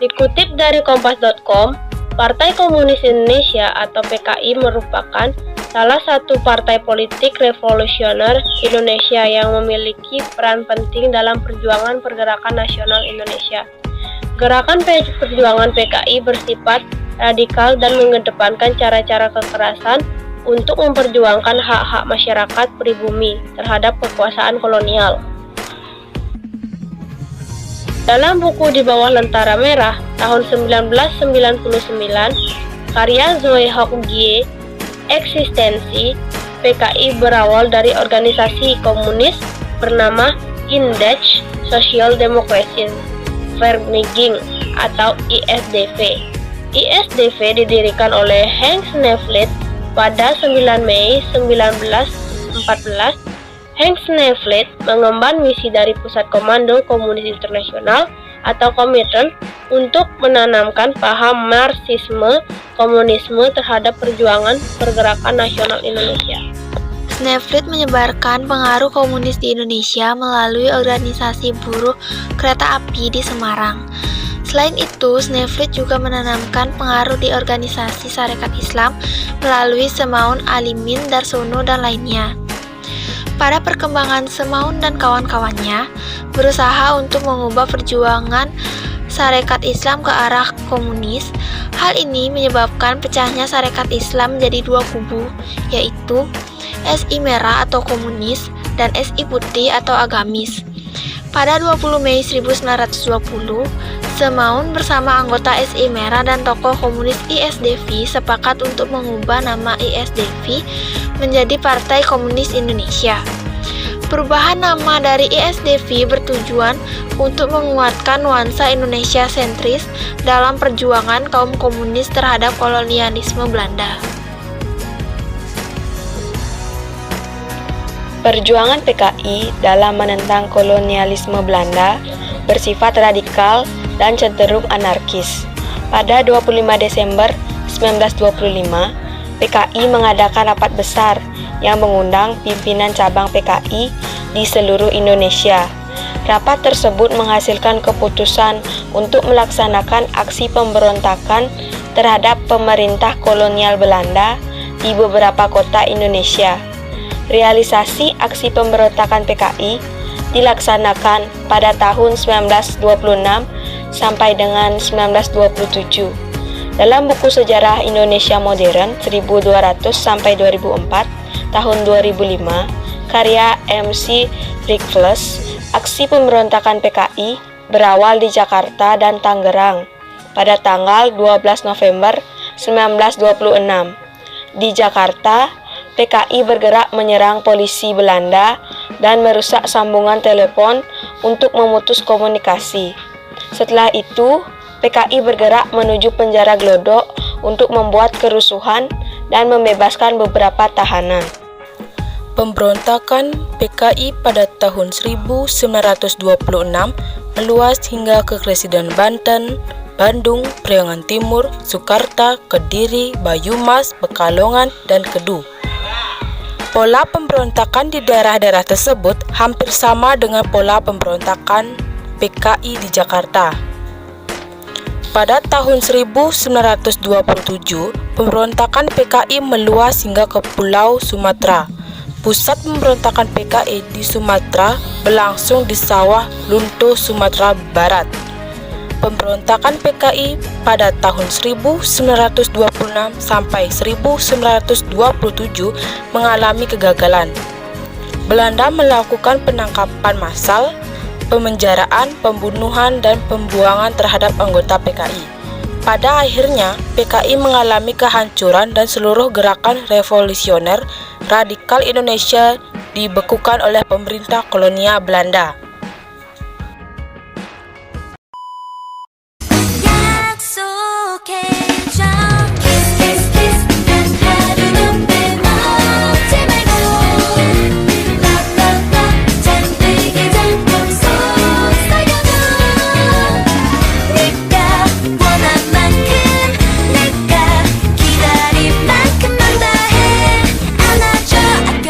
Dikutip dari Kompas.com, Partai Komunis Indonesia atau PKI merupakan salah satu partai politik revolusioner Indonesia yang memiliki peran penting dalam perjuangan pergerakan nasional Indonesia. Gerakan perjuangan PKI bersifat radikal dan mengedepankan cara-cara kekerasan untuk memperjuangkan hak-hak masyarakat pribumi terhadap kekuasaan kolonial. Dalam buku Di Bawah Lentera Merah tahun 1999, karya Zoe Hock-Gie, Eksistensi, PKI berawal dari organisasi komunis bernama Indech Social Democracy Vereniging atau ISDV. ISDV didirikan oleh Henk Snevely pada 9 Mei 1914. Henk Snevely mengemban misi dari Pusat Komando Komunis Internasional atau Komintern untuk menanamkan paham Marxisme komunisme terhadap perjuangan pergerakan nasional Indonesia. Snevely menyebarkan pengaruh komunis di Indonesia melalui organisasi buruh kereta api di Semarang. Selain itu, Snevely juga menanamkan pengaruh di organisasi Sarekat Islam melalui Semaun Alimin, Darsono, dan lainnya. Pada perkembangan Semaun dan kawan-kawannya berusaha untuk mengubah perjuangan Sarekat Islam ke arah komunis. Hal ini menyebabkan pecahnya Sarekat Islam menjadi dua kubu, yaitu SI Merah atau komunis dan SI Putih atau agamis. Pada 20 Mei 1920, Semaun bersama anggota SI Merah dan tokoh komunis ISDV sepakat untuk mengubah nama ISDV menjadi Partai Komunis Indonesia. Perubahan nama dari ISDV bertujuan untuk menguatkan nuansa Indonesia sentris dalam perjuangan kaum komunis terhadap kolonialisme Belanda. Perjuangan PKI dalam menentang kolonialisme Belanda bersifat radikal dan cenderung anarkis. Pada 25 Desember 1925, PKI mengadakan rapat besar yang mengundang pimpinan cabang PKI di seluruh Indonesia. Rapat tersebut menghasilkan keputusan untuk melaksanakan aksi pemberontakan terhadap pemerintah kolonial Belanda di beberapa kota Indonesia. Realisasi aksi pemberontakan PKI dilaksanakan pada tahun 1926 sampai dengan 1927. Dalam buku Sejarah Indonesia Modern 1200 sampai 2004 tahun 2005, karya MC Rickfles, aksi pemberontakan PKI berawal di Jakarta dan Tangerang pada tanggal 12 November 1926. Di Jakarta, PKI bergerak menyerang polisi Belanda dan merusak sambungan telepon untuk memutus komunikasi. Setelah itu, PKI bergerak menuju penjara Glodok untuk membuat kerusuhan dan membebaskan beberapa tahanan. Pemberontakan PKI pada tahun 1926 meluas hingga ke Residen Banten, Bandung, Priangan Timur, Sukarta, Kediri, Banyumas, Pekalongan, dan Kedu. Pola pemberontakan di daerah-daerah tersebut hampir sama dengan pola pemberontakan PKI di Jakarta. Pada tahun 1927, pemberontakan PKI meluas hingga ke Pulau Sumatera. Pusat pemberontakan PKI di Sumatera berlangsung di Sawah Lunto, Sumatera Barat. Pemberontakan PKI pada tahun 1926 sampai 1927 mengalami kegagalan. Belanda melakukan penangkapan massal, pemenjaraan, pembunuhan, dan pembuangan terhadap anggota PKI. Pada akhirnya, PKI mengalami kehancuran dan seluruh gerakan revolusioner radikal Indonesia dibekukan oleh pemerintah kolonial Belanda.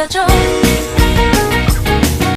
줘